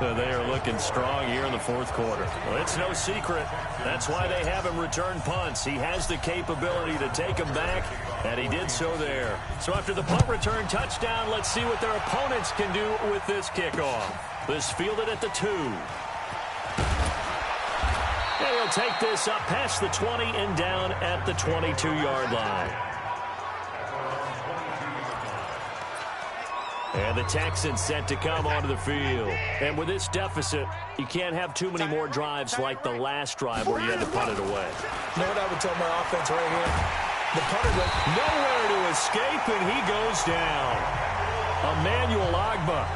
They are looking strong here in the fourth quarter. Well, it's no secret. That's why they have him return punts. He has the capability to take them back, and he did so there. So after the punt return touchdown, let's see what their opponents can do with this kickoff. This fielded at the 2. And he'll take this up past the 20 and down at the 22-yard line. And the Texans set to come onto the field. And with this deficit, you can't have too many more drives like the last drive where you had to punt it away. You know what I would tell my offense right here? The punter goes nowhere to escape, and he goes down. Emmanuel Ogbah.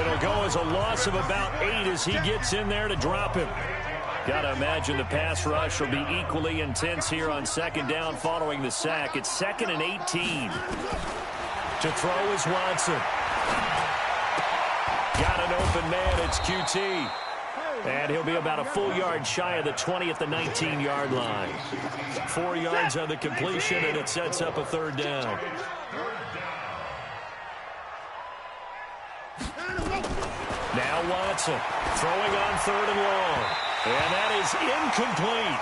It'll go as a loss of about 8 as he gets in there to drop him. Got to imagine the pass rush will be equally intense here on second down following the sack. It's 2nd and 18. To throw is Watson. Got an open man. It's QT. And he'll be about a full yard shy of the 20 at the 19-yard line. 4 yards on the completion, and it sets up a third down. Now Watson throwing on 3rd and long. And that is incomplete.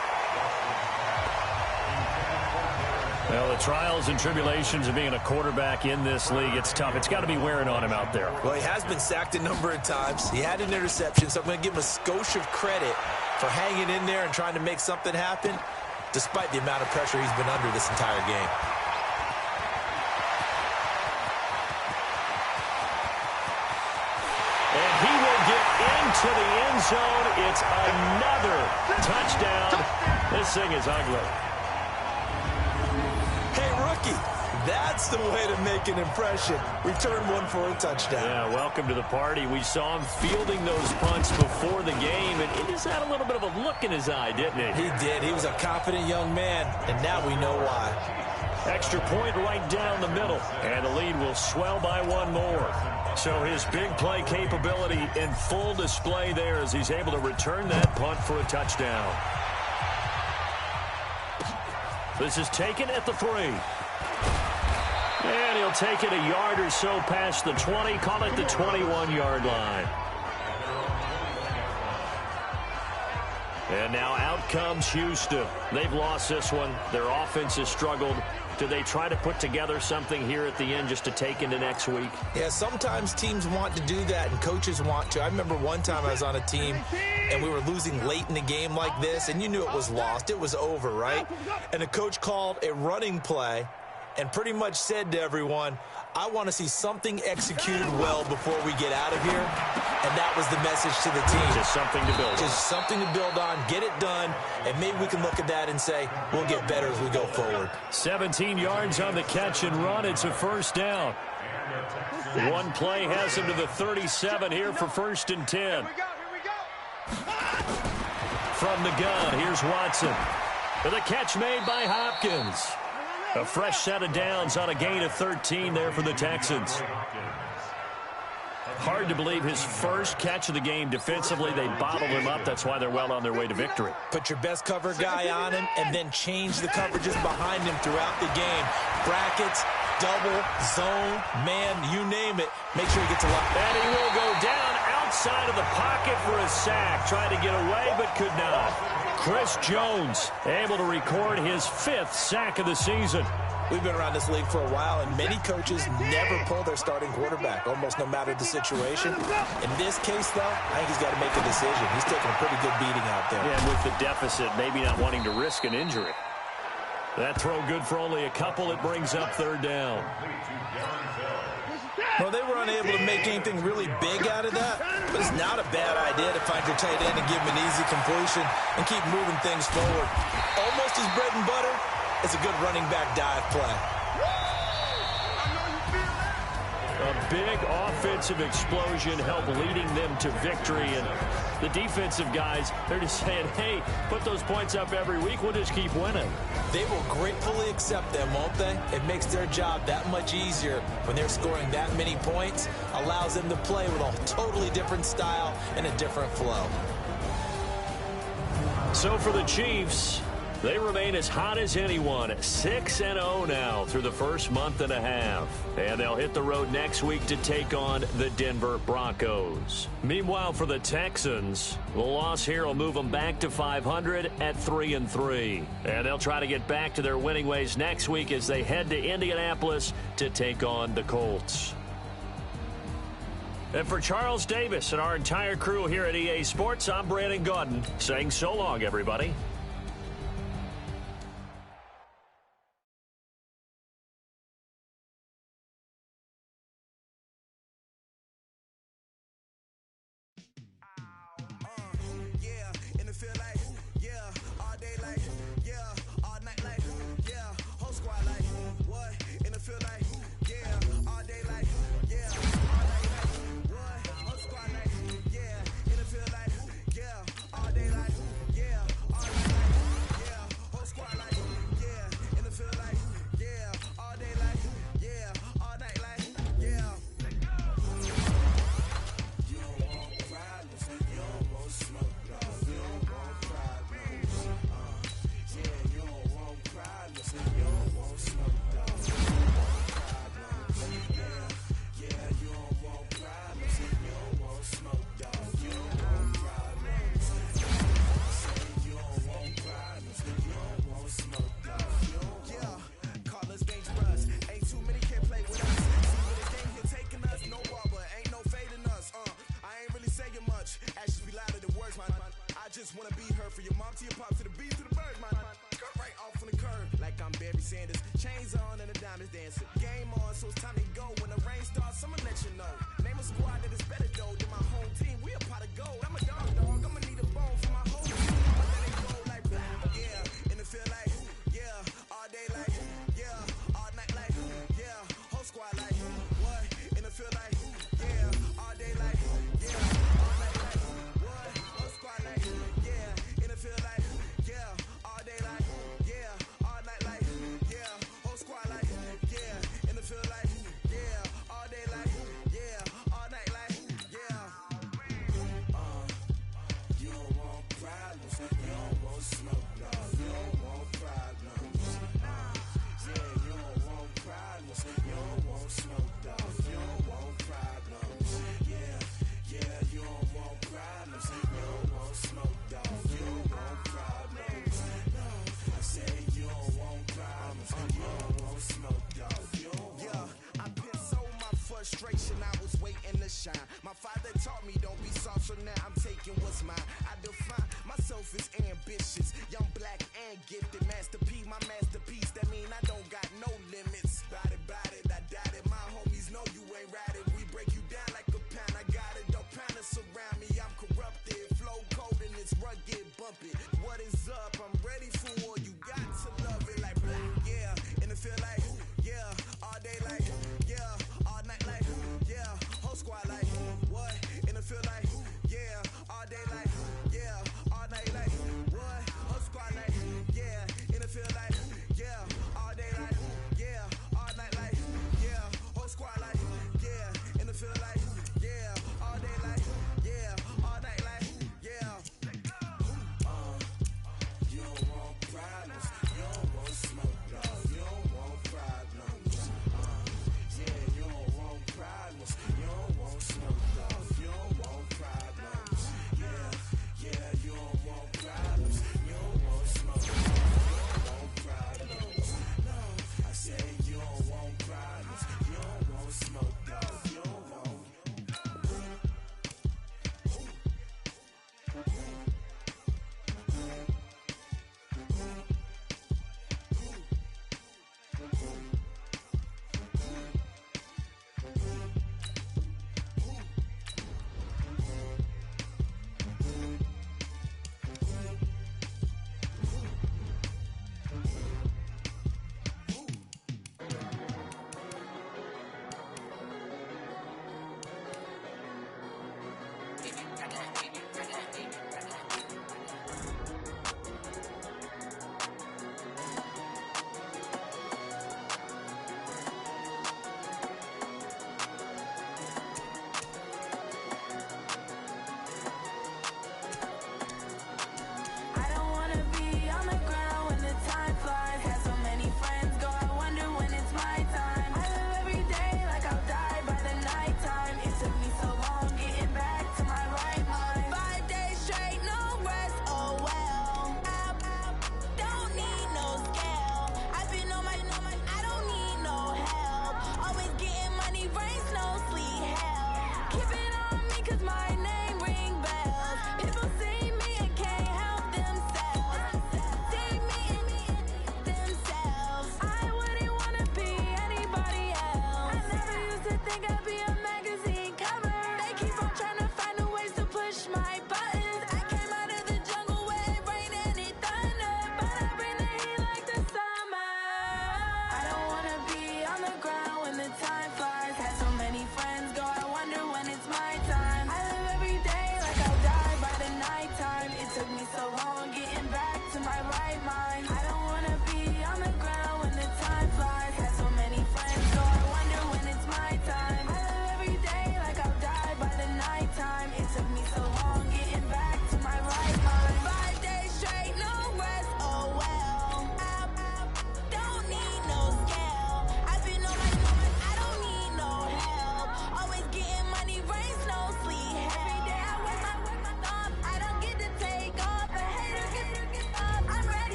Well, the trials and tribulations of being a quarterback in this league, it's tough. It's got to be wearing on him out there. Well, he has been sacked a number of times. He had an interception, so I'm going to give him a skosh of credit for hanging in there and trying to make something happen, despite the amount of pressure he's been under this entire game. And he will get into the end zone. It's another touchdown. This thing is ugly. That's the way to make an impression. Return one for a touchdown. Yeah, welcome to the party. We saw him fielding those punts before the game, and he just had a little bit of a look in his eye, didn't he? He did. He was a confident young man, and now we know why. Extra point right down the middle, and the lead will swell by 1 more. So his big play capability in full display there as he's able to return that punt for a touchdown. This is taken at the 3. And he'll take it a yard or so past the 20, call it the 21-yard line. And now out comes Houston. They've lost this one. Their offense has struggled. Do they try to put together something here at the end just to take into next week? Yeah, sometimes teams want to do that and coaches want to. I remember one time I was on a team and we were losing late in the game like this, and you knew it was lost. It was over, right? And the coach called a running play and pretty much said to everyone, I want to see something executed well before we get out of here. And that was the message to the team. Just something to build on. Just something to build on, get it done, and maybe we can look at that and say, we'll get better as we go forward. 17 yards on the catch and run. It's a first down. One play has him to the 37 here for 1st and 10. From the gun, here's Watson. With a catch made by Hopkins. A fresh set of downs on a gain of 13 there for the Texans. Hard to believe his first catch of the game defensively. They bottled him up. That's why they're well on their way to victory. Put your best cover guy on him and then change the coverages behind him throughout the game. Brackets, double, zone, man, you name it. Make sure he gets a lot. And he will go down outside of the pocket for a sack. Tried to get away but could not. Chris Jones able to record his 5th sack of the season. We've been around this league for a while, and many coaches never pull their starting quarterback, almost no matter the situation. In this case, though, I think he's got to make a decision. He's taking a pretty good beating out there. Yeah, and with the deficit, maybe not wanting to risk an injury. That throw good for only a couple. It brings up 3rd down. Well, they were unable to make anything really big out of that, but it's not a bad idea to find your tight end and give him an easy completion and keep moving things forward. Almost his bread and butter. It's a good running back dive play. A big offensive explosion helped leading them to victory. And the defensive guys, they're just saying, hey, put those points up every week. We'll just keep winning. They will gratefully accept them, won't they? It makes their job that much easier when they're scoring that many points. Allows them to play with a totally different style and a different flow. So for the Chiefs, They remain as hot as anyone, 6-0 now through the first month and a half. And they'll hit the road next week to take on the Denver Broncos. Meanwhile, for the Texans, the loss here will move them back to 500 at 3-3. And they'll try to get back to their winning ways next week as they head to Indianapolis to take on the Colts. And for Charles Davis and our entire crew here at EA Sports, I'm Brandon Gaudin saying so long, everybody. My father taught me don't be soft, so now I'm taking what's mine. I define myself as ambitious, young, black, and gifted. Master P, my masterpiece. That mean I don't got no limits. Bout it, I doubt it. My homies know you ain't ratted. We break you down like a pound. I got it, don't pound us around me. I'm corrupted, flow cold and it's rugged, bump it. What is up? I'm ready for war. You got to love it like black, yeah. And it feel like, yeah, all day like, yeah, all night like, yeah, whole squad like. Feel like, yeah, all day like, yeah, all night like, what? Whole squad like, yeah, and it feel like, yeah, all day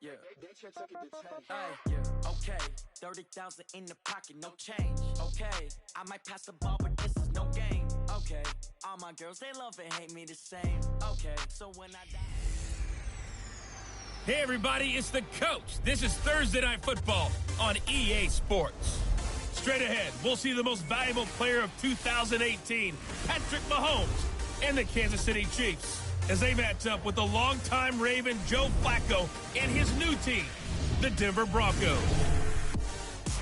Yeah. Yeah. Okay. 30,000 in the pocket, no change. Okay. I might pass the ball, but this is no game. Okay. All my girls, they love and hate me the same. Okay. So when I die. Hey everybody, it's the coach. This is Thursday Night Football on EA Sports. Straight ahead, we'll see the most valuable player of 2018, Patrick Mahomes, and the Kansas City Chiefs, as they match up with the longtime Raven Joe Flacco and his new team, the Denver Broncos.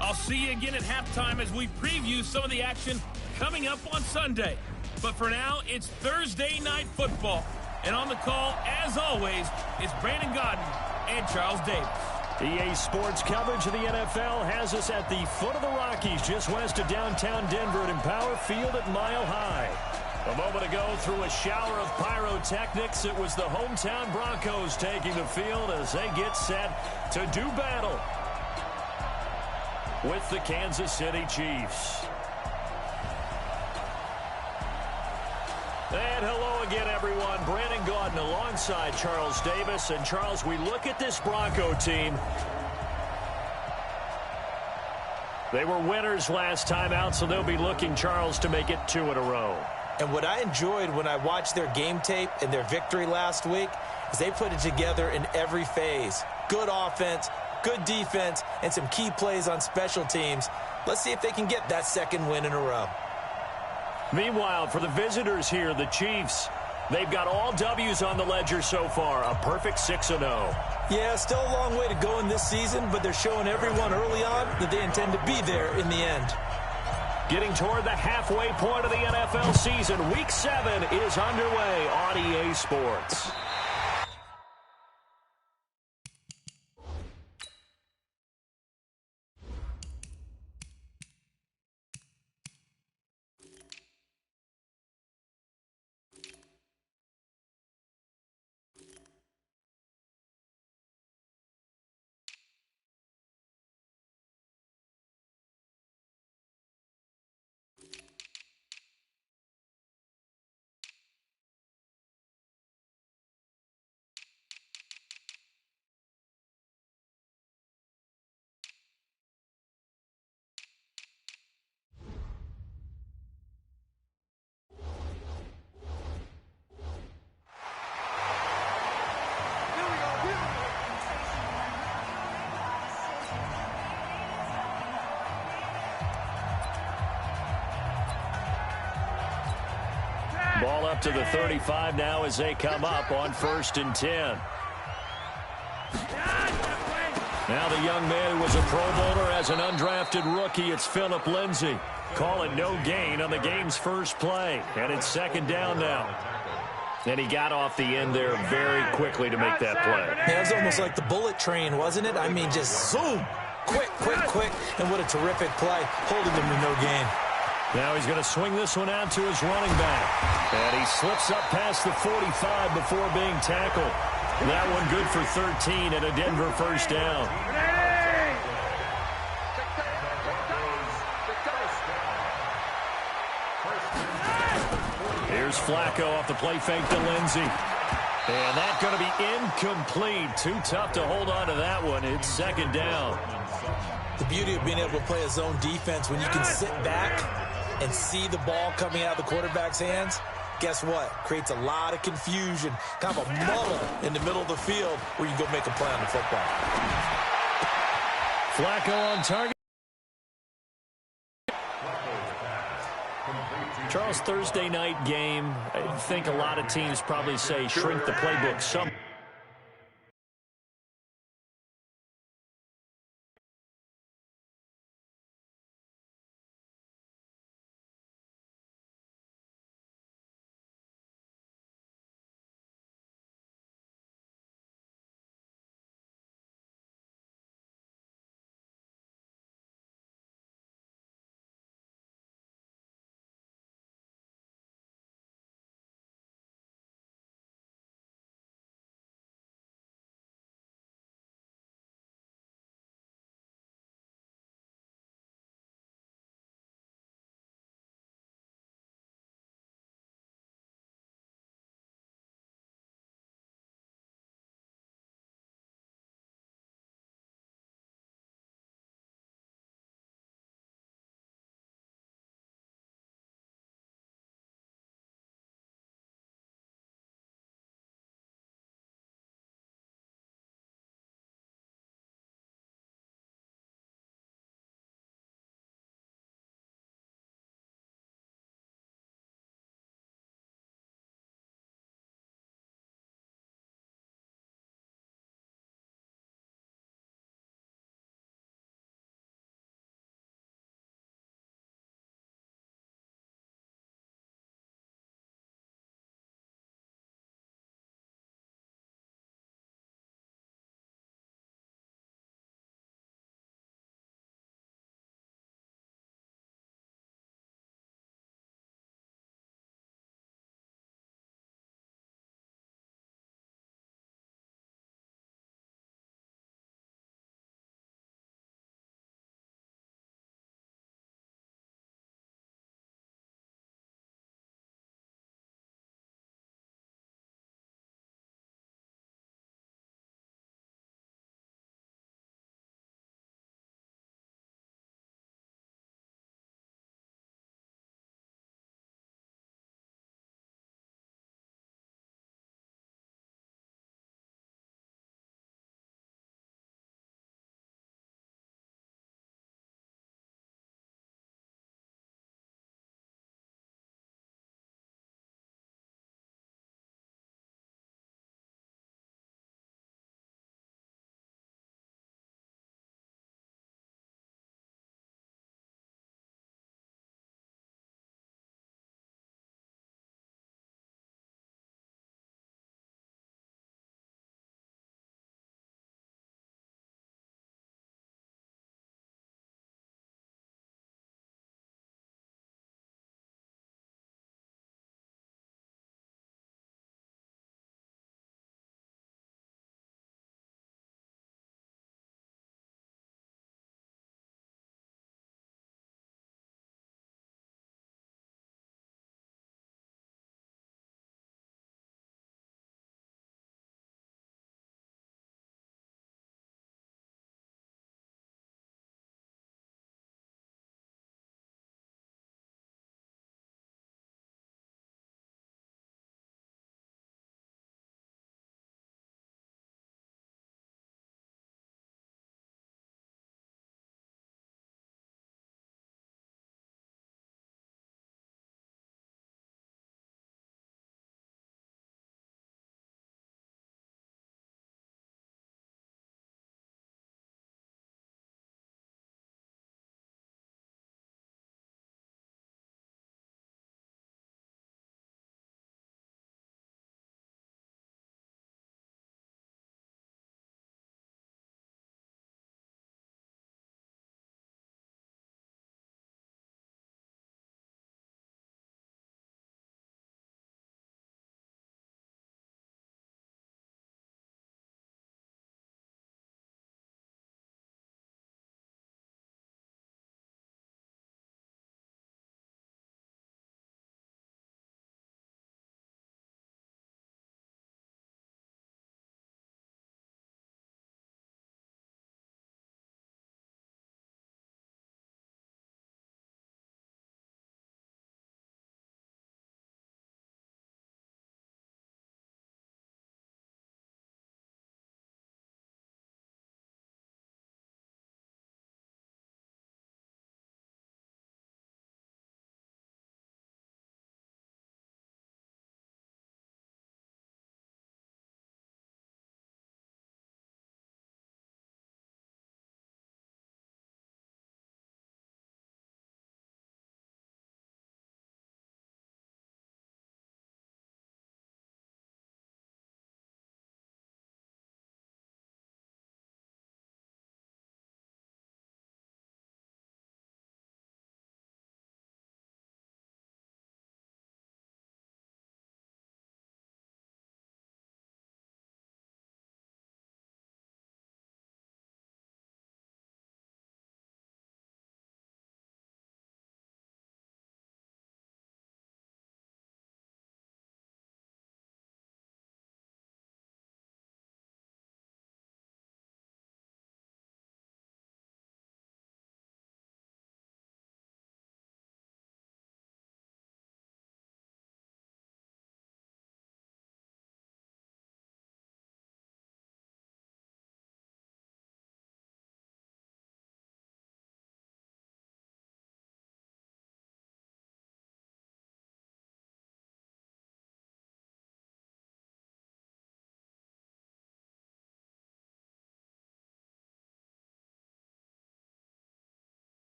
I'll see you again at halftime as we preview some of the action coming up on Sunday. But for now, it's Thursday Night Football. And on the call, as always, is Brandon Gaudin and Charles Davis. EA Sports coverage of the NFL has us at the foot of the Rockies, just west of downtown Denver at Empower Field at Mile High. A moment ago, through a shower of pyrotechnics, it was the hometown Broncos taking the field as they get set to do battle with the Kansas City Chiefs. And hello again, everyone. Brandon Gaudin alongside Charles Davis. And, Charles, we look at this Bronco team. They were winners last time out, so they'll be looking, Charles, to make it 2 in a row. And what I enjoyed when I watched their game tape and their victory last week is they put it together in every phase. Good offense, good defense, and some key plays on special teams. Let's see if they can get that second win in a row. Meanwhile, for the visitors here, the Chiefs, they've got all W's on the ledger so far, a perfect 6-0. Yeah, still a long way to go in this season, but they're showing everyone early on that they intend to be there in the end. Getting toward the halfway point of the NFL season, Week 7 is underway on EA Sports. Ball up to the 35 now as they come up on 1st and 10. Now the young man who was a Pro Bowler as an undrafted rookie, it's Phillip Lindsay. Call it no gain on the game's first play. And it's 2nd down now. And he got off the end there very quickly to make that play. Yeah, it was almost like the bullet train, wasn't it? I mean, just zoom. Quick, quick, quick. And what a terrific play, holding them to no gain. Now he's going to swing this one out to his running back. And he slips up past the 45 before being tackled. That one good for 13 and a Denver 1st down. Here's Flacco off the play fake to Lindsay. And that's going to be incomplete. Too tough to hold on to that one. It's 2nd down. The beauty of being able to play a zone defense when you can sit back and see the ball coming out of the quarterback's hands, guess what? Creates a lot of confusion, kind of a muddle in the middle of the field where you can go make a play on the football. Flacco on target. Charles, Thursday night game, I think a lot of teams probably say shrink the playbook some.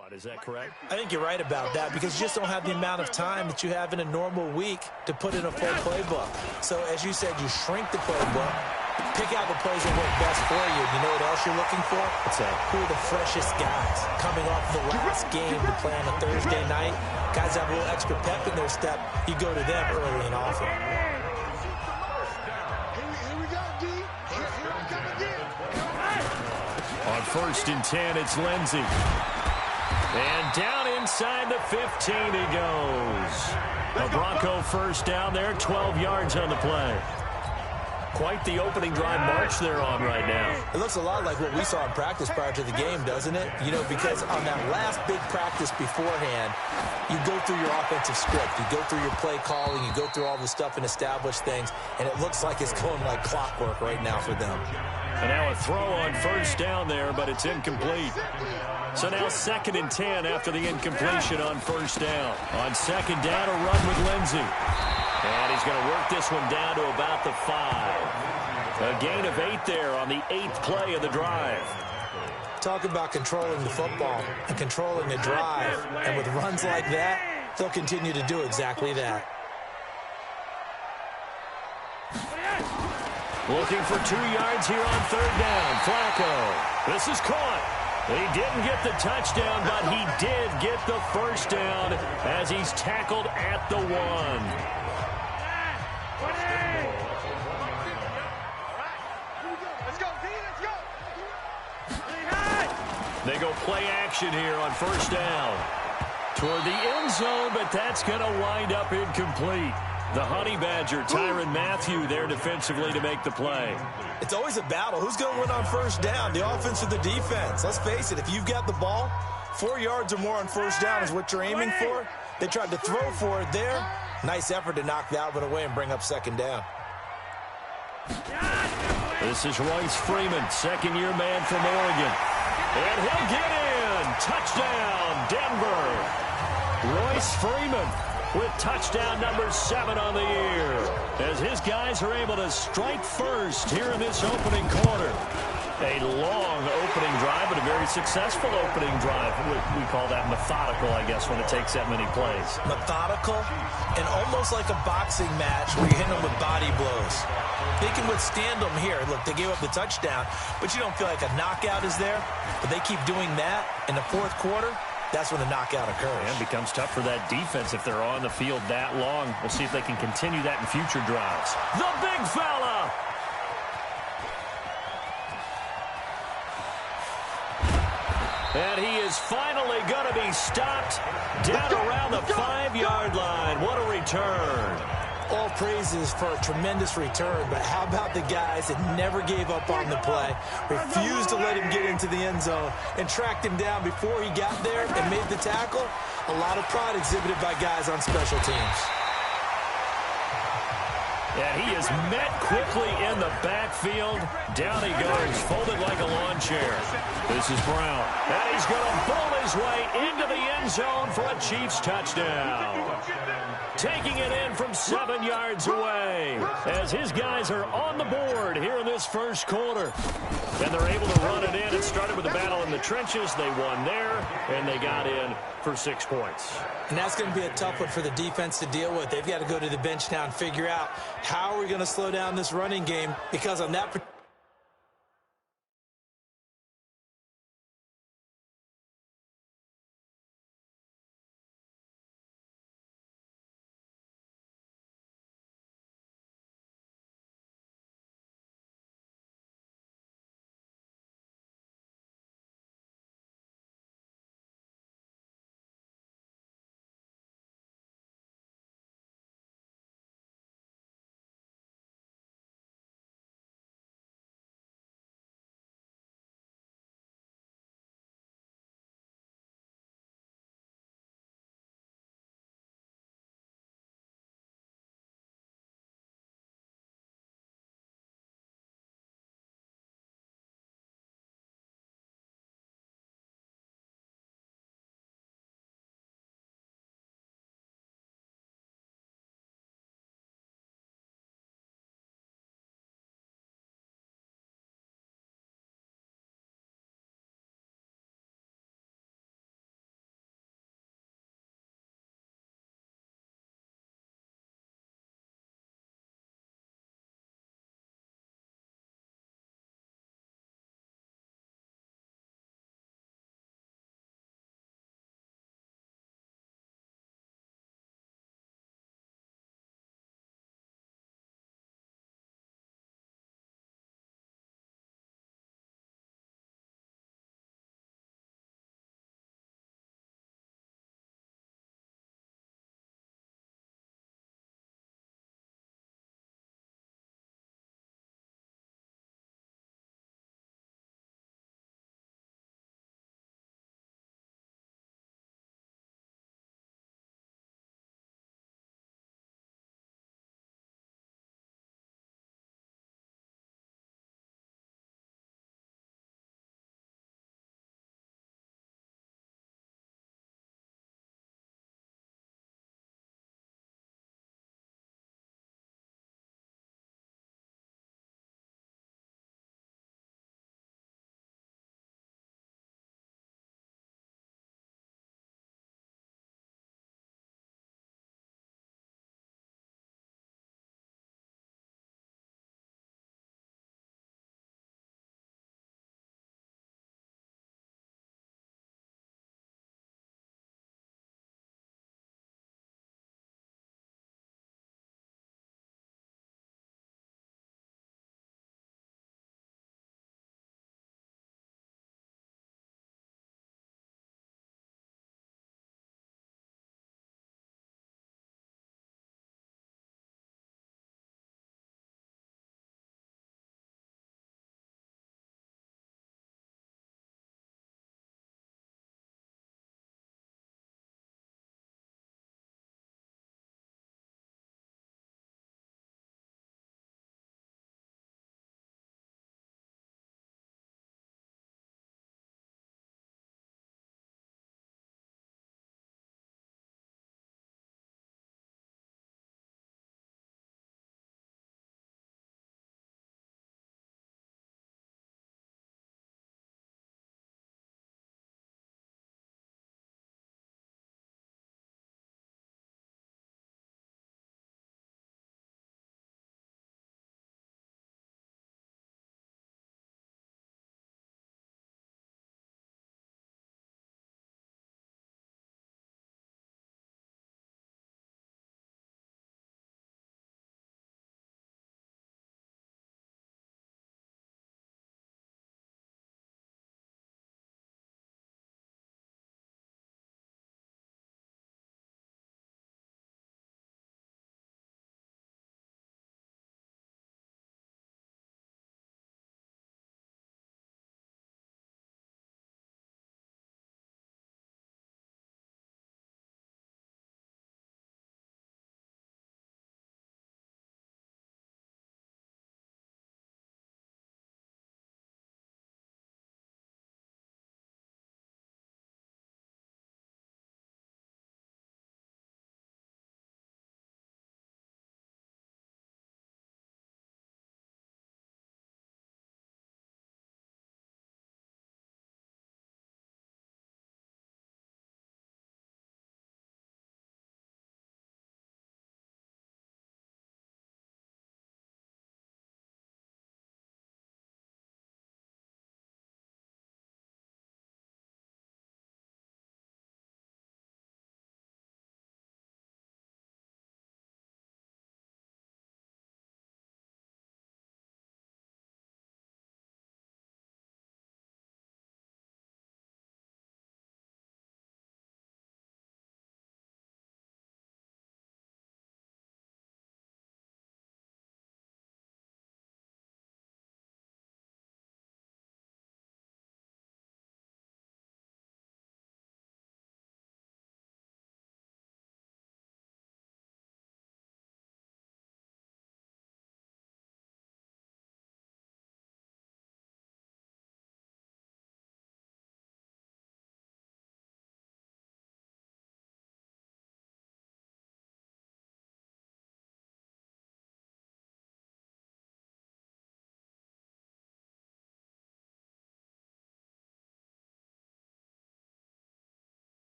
squad. Is that correct? I think you're right about that because you just don't have the amount of time that you have in a normal week to put in a full playbook. So, as you said, you shrink the playbook, pick out the plays that work best for you. You know what else you're looking for? What's that? Who are the freshest guys coming off the last game to play on a Thursday night? Guys have a little extra pep in their step. You go to them early and often. On 1st and 10, it's Lindsey. And down inside the 15 he goes. A Bronco first down there, 12 yards on the play. Quite the opening drive march they're on right now. It looks a lot like what we saw in practice prior to the game, doesn't it? You know, because on that last big practice beforehand, you go through your offensive script. You go through your play calling. You go through all the stuff and establish things. And it looks like it's going like clockwork right now for them. And now a throw on 1st down there, but it's incomplete. So now 2nd and 10 after the incompletion on 1st down. On 2nd down, a run with Lindsey. And he's going to work this one down to about the 5. A gain of 8 there on the 8th play of the drive. Talk about controlling the football and controlling the drive. And with runs like that, they'll continue to do exactly that. Looking for 2 yards here on 3rd down. Flacco. This is caught. He didn't get the touchdown, but he did get the 1st down as he's tackled at the 1. They go play action here on 1st down. Toward the end zone, but that's going to wind up incomplete. The Honey Badger, Tyrann Mathieu, there defensively to make the play. It's always a battle. Who's going to win on 1st down, the offense or the defense? Let's face it, if you've got the ball, 4 yards or more on 1st down is what you're aiming for. They tried to throw for it there. Nice effort to knock that one away and bring up 2nd down. This is Royce Freeman, 2nd-year man from Oregon. And he'll get in. Touchdown, Denver. Royce Freeman with touchdown number 7 on the year, as his guys are able to strike first here in this opening quarter. A long opening drive, but a very successful opening drive. We call that methodical, I guess, when it takes that many plays. Methodical and almost like a boxing match where you hit them with body blows. They can withstand them here. Look, they gave up the touchdown, but you don't feel like a knockout is there. But they keep doing that in the 4th quarter. That's when the knockout occurs. And it becomes tough for that defense if they're on the field that long. We'll see if they can continue that in future drives. The big fella! And he is finally going to be stopped down around the 5-yard line. What a return. All praises for a tremendous return, but how about the guys that never gave up on the play, refused to let him get into the end zone, and tracked him down before he got there and made the tackle? A lot of pride exhibited by guys on special teams. And he is met quickly in the backfield. Down he goes, folded like a lawn chair. This is Brown. And he's going to bowl his way into the end zone for a Chiefs touchdown. Taking it in from 7 yards away as his guys are on the board here in this 1st quarter. And they're able to run it in. It started with a battle in the trenches. They won there, and they got in for 6 points. And that's going to be a tough one for the defense to deal with. They've got to go to the bench now and figure out how are we going to slow down this running game, because on that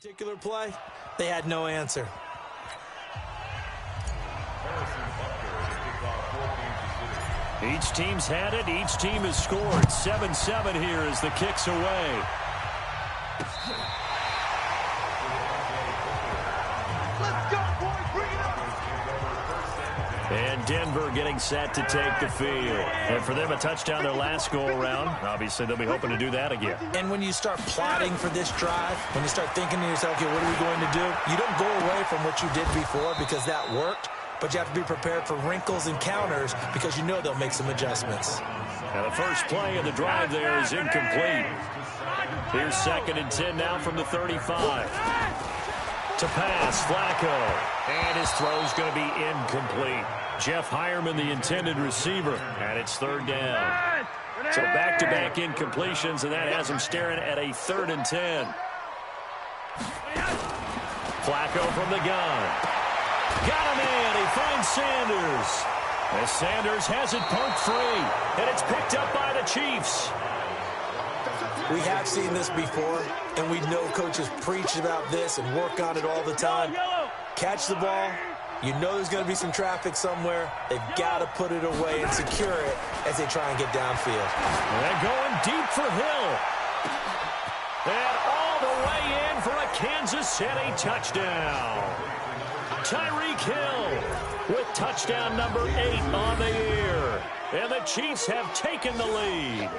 Particular play, they had no answer. Each team's had it. Each team has scored. 7-7 here as the kick's away. Let's go, boys. Bring it up. And Denver getting set to take the field. And for them, a touchdown their last go-around. Obviously, they'll be hoping to do that again. And when you start plotting for this drive, when you start thinking to yourself, okay, what are we going to do? You don't go away from what you did before because that worked. But you have to be prepared for wrinkles and counters because you know they'll make some adjustments. Now the first play of the drive there is incomplete. Here's 2nd and 10 now from the 35. To pass, Flacco. And his throw's going to be incomplete. Jeff Hireman, the intended receiver, and it's 3rd down. So back-to-back incompletions, and that has him staring at a 3rd and 10. Flacco from the gun. Got him in. He finds Sanders. As Sanders has it poked free, and it's picked up by the Chiefs. We have seen this before, and we know coaches preach about this and work on it all the time. Catch the ball. You know there's going to be some traffic somewhere. They've got to put it away and secure it as they try and get downfield. And they're going deep for Hill. And all the way in for a Kansas City touchdown. Tyreek Hill with touchdown number 8 on the year. And the Chiefs have taken the lead.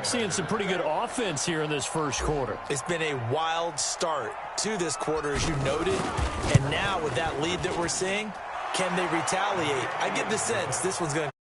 Seeing some pretty good offense here in this first quarter. It's been a wild start to this quarter, as you noted. And now with that lead that we're seeing, can they retaliate? I get the sense this one's going to